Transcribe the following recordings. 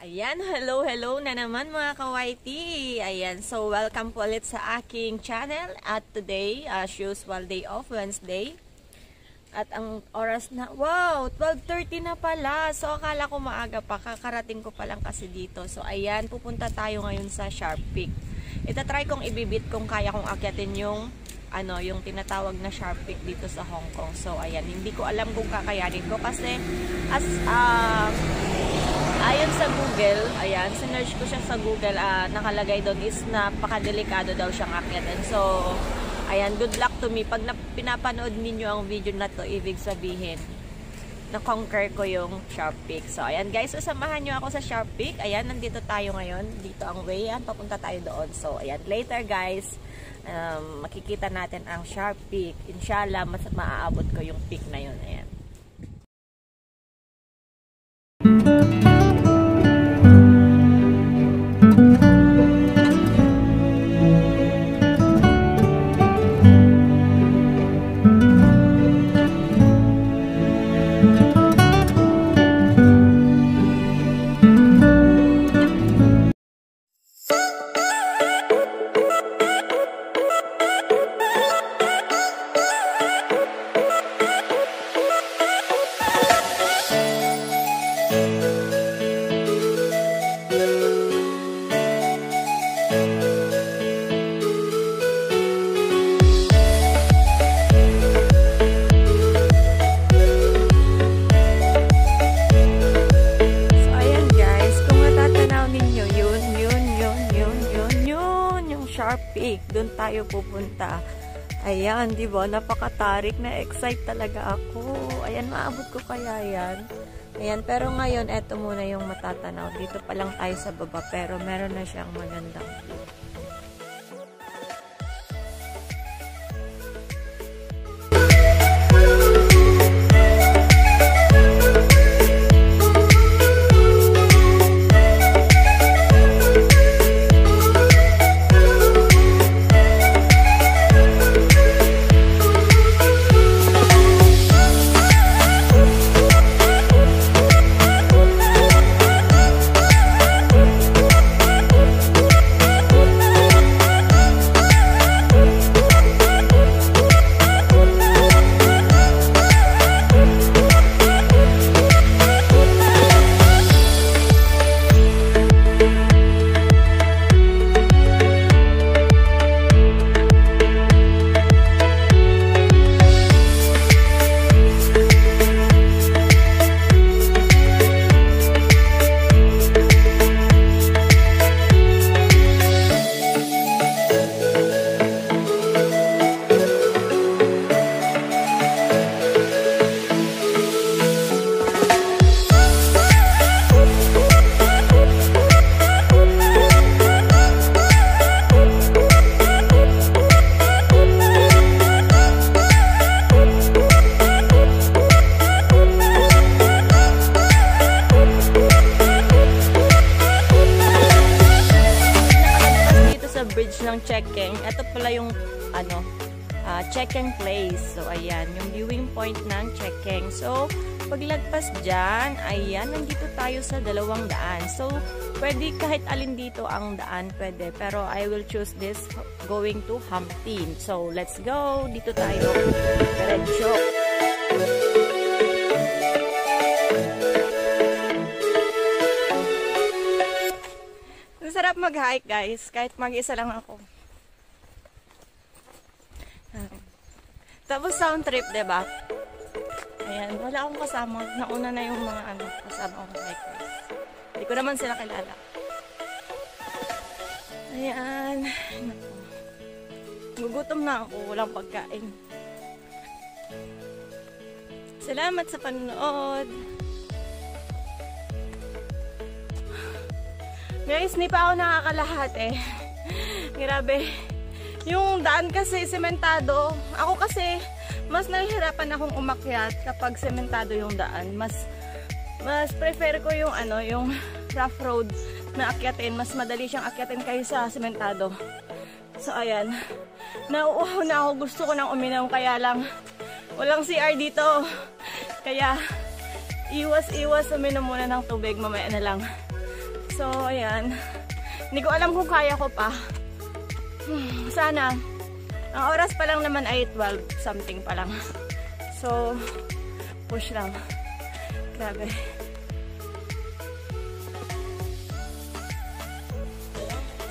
Ayan, hello na naman mga ka-YT. Ayan, so welcome po ulit sa aking channel. At today, as usual, day off, Wednesday. At ang oras na, wow, 12:30 na pala. So akala ko maaga pa, kakarating ko pa lang kasi dito. So ayan, pupunta tayo ngayon sa Sharp Peak. Itatry kong ibibit kung kaya kong akyatin yung yung tinatawag na Sharp Peak dito sa Hong Kong. So ayan, hindi ko alam kung kakayanin ko kasi ayon sa Google, ayan, sinerge ko siya sa Google, nakalagay doon is napakadelikado daw siyang akyatin. So, ayan, good luck to me. Pag pinapanood ninyo ang video na to, ibig sabihin, na-conquer ko yung Sharp Peak. So, ayan guys, sasamahan nyo ako sa Sharp Peak. Ayan, nandito tayo ngayon. Dito ang way, ayan, papunta tayo doon. So, ayan, later guys, makikita natin ang Sharp Peak. Inshallah, mas maaabot ko yung peak na yun. Ayan. Sharp Peak, doon tayo pupunta. Ayan, di ba? Napakatarik, na-excite talaga ako. Ayan, maabot ko kaya yan. Ayan, pero ngayon, eto muna yung matatanaw. Dito pa lang tayo sa baba, pero meron na siyang magandang view. Bridge ng Checking. Ito pala yung Checking Place. So ayan, yung viewing point ng Checking. So paglagpas dyan, ayan, nandito tayo sa 2 daan. So pwede kahit alin dito ang daan, pwede. Pero I will choose this going to Ham Tin. So let's go. Dito tayo. Diretso. Sarap mag-hike guys, kahit mag-isa lang ako. Tapos sound trip, diba? Ayan, wala akong kasama. Nauna na yung mga kasama akong hikers. Hindi ko naman sila kilala. Ayan. Gugutom na ako, walang pagkain. Salamat sa panonood. Guys, hindi pa ako nakakalahati. Grabe. Yung daan kasi sementado. Ako kasi, mas nahihirapan akong umakyat kapag sementado yung daan. Mas prefer ko yung yung rough road na akyatin. Mas madali siyang akyatin kaysa sementado. So, ayan. Nauuhaw na ako. Gusto ko nang uminom. Kaya lang, walang CR dito. Kaya, iwas-iwas uminom muna ng tubig. Mamaya na lang. So, ayan. Hindi ko alam kung kaya ko pa. Sana. Ang oras pa lang naman ay 12 something pa lang. So, push lang. Grabe.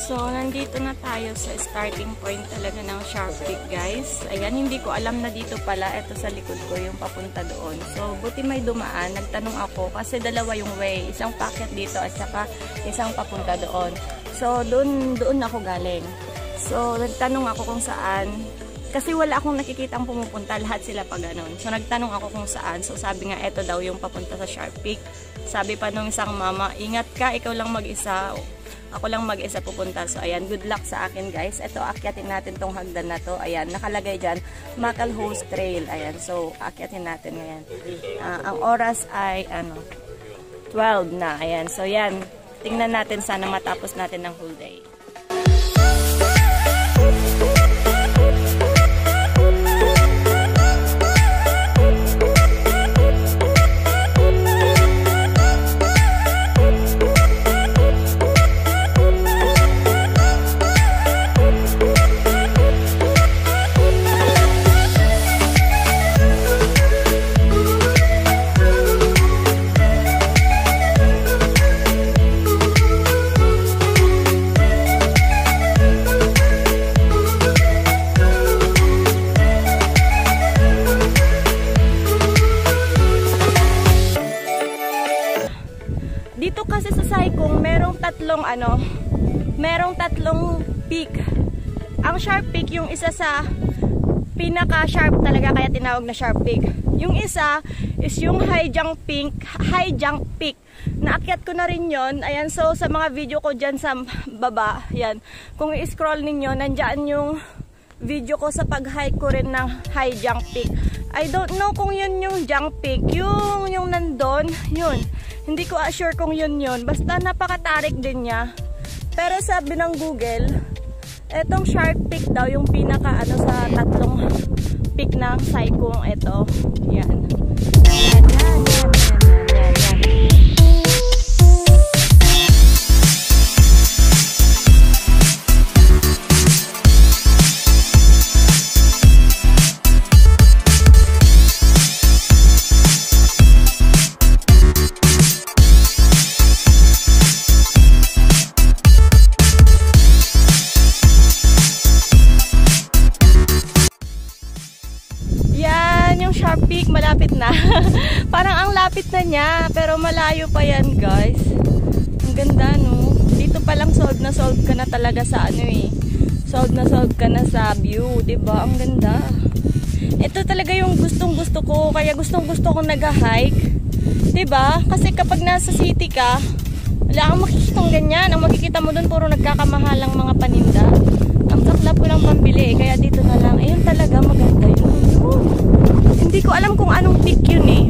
So, nandito na tayo sa starting point talaga ng Sharp Peak, guys. Ayan, hindi ko alam na dito pala. Ito sa likod ko yung papunta doon. So, buti may dumaan. Nagtanong ako kasi dalawa yung way. Isang packet dito at saka isang papunta doon. So, doon ako galing. So, nagtanong ako kung saan. Kasi wala akong nakikitang pumupunta. Lahat sila pa ganun. So, nagtanong ako kung saan. So, sabi nga, eto daw yung papunta sa Sharp Peak. Sabi pa nung isang mama, ingat ka, ikaw lang mag-isa. Ako lang mag-isa pupunta. So, ayan, good luck sa akin, guys. Ito, akyatin natin tong hagdan na to. Ayan, nakalagay dyan, Macalhouse Trail. Ayan, so, akyatin natin ngayon. Ang oras ay, 12 na. Ayan, so, yan. Tingnan natin sana matapos natin ng whole day. Dito kasi sa Saikong, merong tatlong peak. Ang Sharp Peak, yung isa sa pinaka-sharp talaga, kaya tinawag na Sharp Peak. Yung isa is yung High Jump Peak. Naakyat ko na rin yon. Ayan, so sa mga video ko dyan sa baba, yan. Kung i-scroll ninyo, nandyan yung video ko sa pag-hike ko rin ng High Jump Peak. I don't know kung yun yung Jump Peak. Yung nandun, yun. Hindi ko sure kung yun. Basta napakatarik din niya. Pero sabi ng Google, etong Sharp Peak daw yung pinaka sa tatlong peak ng Saikong. Ito. Yan. Yan. Sharp Peak, malapit na. Parang ang lapit na niya, pero malayo pa yan, guys. Ang ganda, no? Dito pa lang solve ka na talaga sa solve ka na sa view, 'di ba? Ang ganda. Ito talaga yung gustong-gusto ko, kaya gustong-gusto kong nag-hike. 'Di ba? Kasi kapag nasa city ka, wala kang makikitang ganyan. Ang makikita mo doon puro nagkakamahalang mga paninda. Ang saklap ko lang pambili, kaya dito na lang. Ayun talaga, maganda yun. Hindi ko alam kung anong peak yun eh.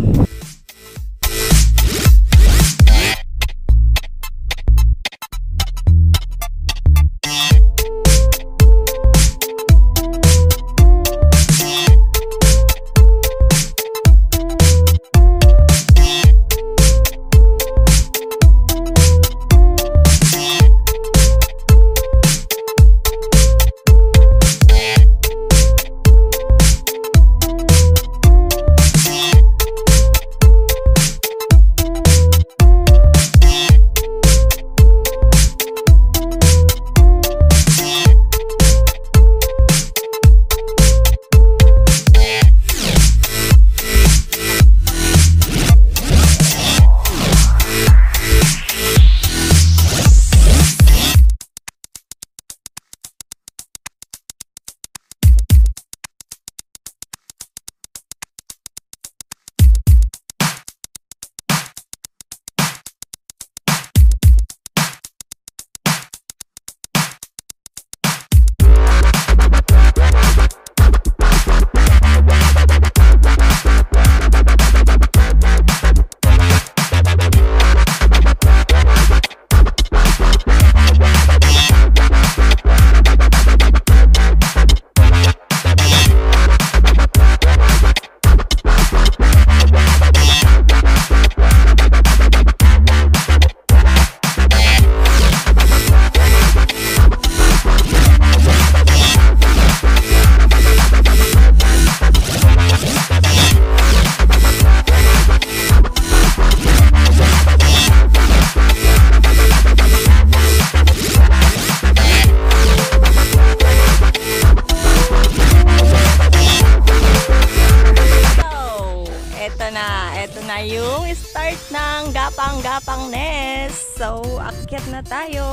Matapang-ness. So, akyat na tayo.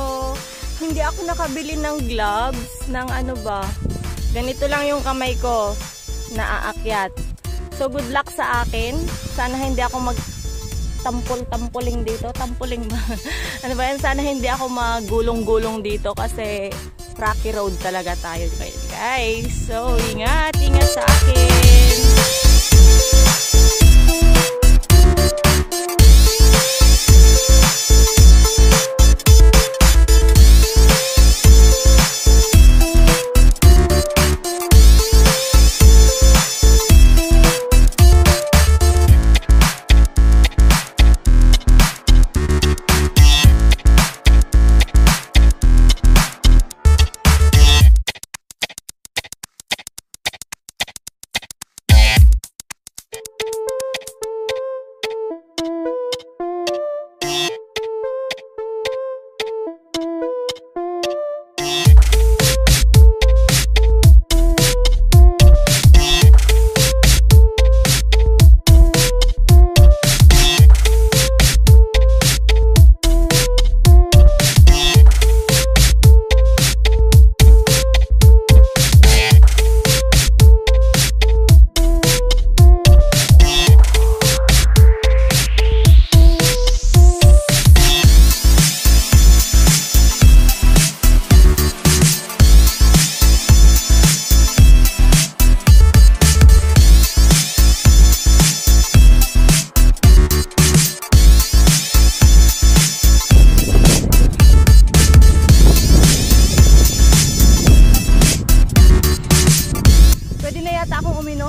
Hindi ako nakabili ng gloves, ng ano ba. Ganito lang yung kamay ko na aakyat. So, good luck sa akin. Sana hindi ako tampuling dito. Tampuling ba? Ano ba yan? Sana hindi ako magulong-gulong dito kasi rocky road talaga tayo, guys. So, ingat sa akin.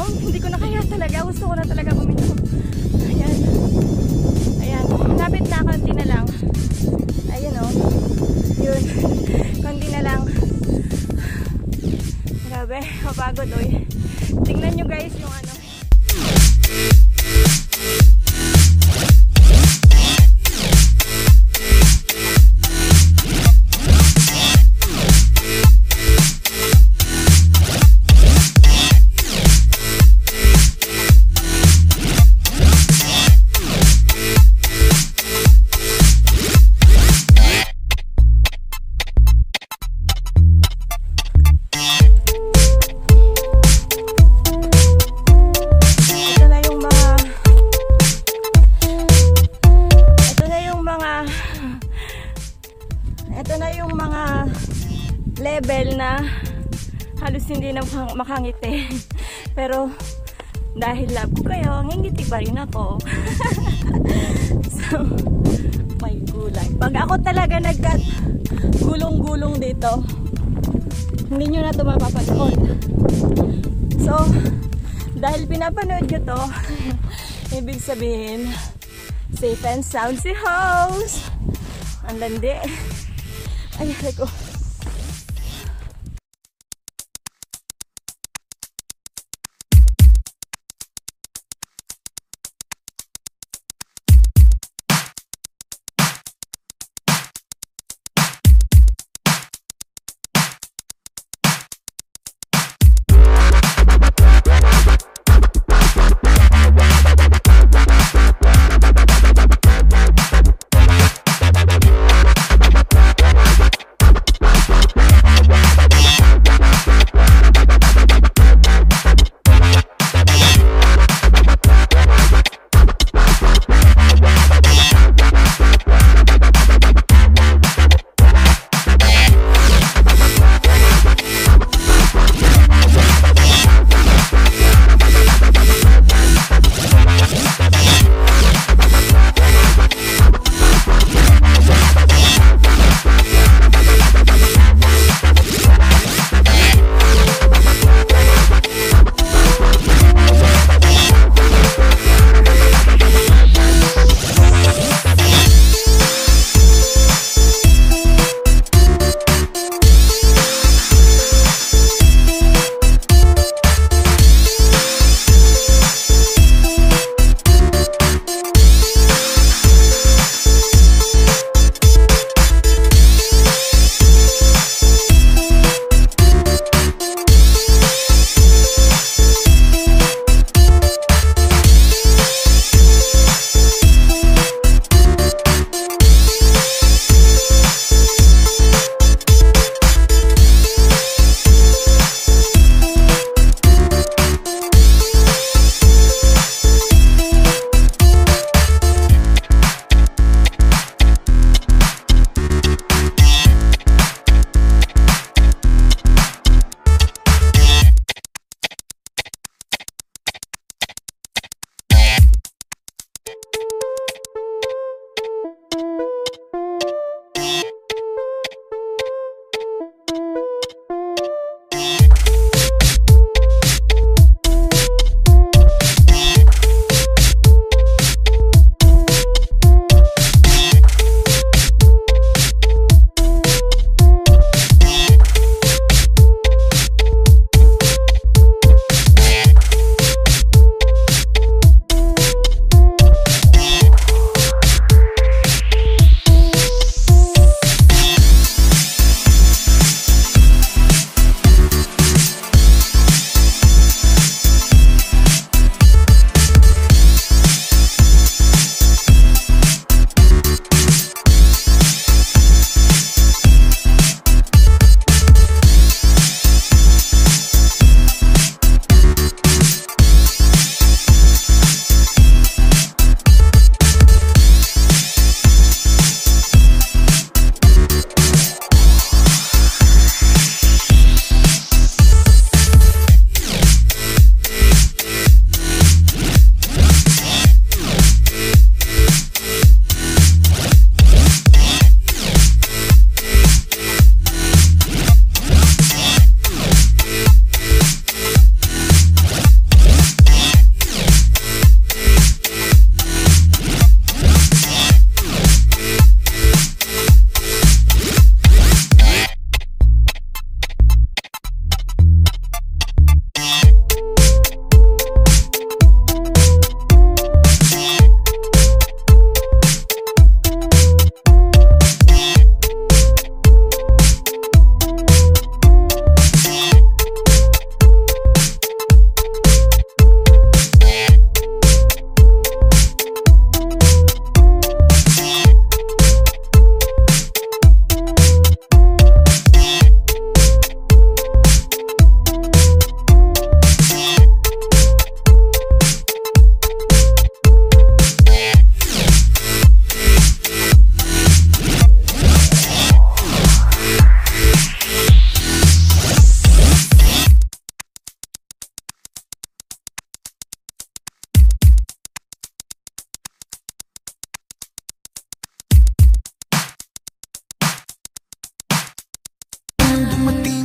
Hindi ko na kaya talaga. Gusto ko na talaga uminom. Ayan. Ayan. Lapit na. Konti na lang. Ayan o. Yun. Konti na lang. Grabe. Mapagod oy. Tingnan nyo guys yung ano. Ito na yung mga level na halos hindi na makangiti. Pero dahil love ko kayo, ngingiti pa rin ako. So, may gulay. Pag ako talaga nagkat-gulong-gulong dito, hindi nyo na ito mapapanood. So, dahil pinapanood nyo to, ibig sabihin, safe and sound si host. Ang landi. Ay, ko.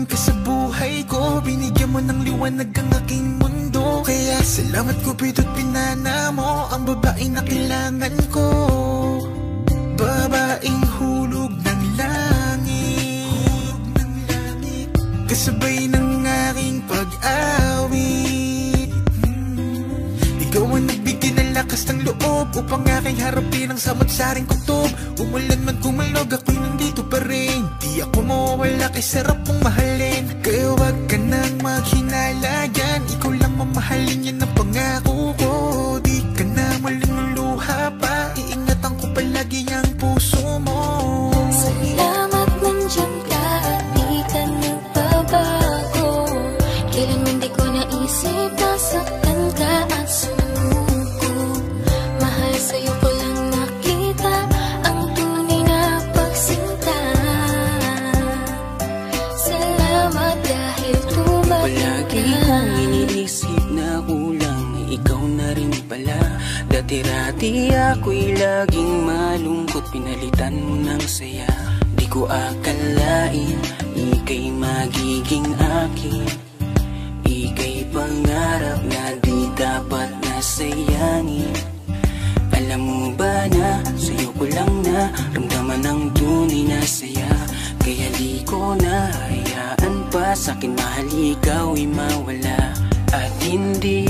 ka sa buhay ko. Binigyan mo ng liwanag ang aking mundo. Kaya salamat Cupido't pinana mo ang babaeng na kailangan ko. Babaeng hulog ng langit, kasabay ng aking pag-awit. Ikaw ang nagbigay ng lakas ng loob upang aking harapin ang samot-saring kutob. Umulan man kumalog, ako'y nandito pa rin. Di ako mawawala kay sarap mong mahalin. Kaya wag ka nang maghinala yan, ikaw lang mamahalin, yan ang pangako ko. Di ka na malululuha pa, iingatan ko palagi ang puso mo. Salamat nandiyan ka at di ka nagbabago. Kailanman di ko naisip na saktan ka at sumuko. Mahal sa'yo ko lang nakita ang tunay na pagsinta. Salamat dahil tumalik Palagi ka. kong iniisip na kulang, ikaw na rin pala. Dati-rati ako'y laging malungkot, pinalitan mo ng saya. Di ko akalain, ika'y magiging akin. Ika'y pangarap na di dapat nasayangin. Alam mo ba na, sa'yo ko lang na ramdaman ang tunay na saya. Kaya di ko na hayaan pa sa'kin mahal ikaw ay mawala. At hindi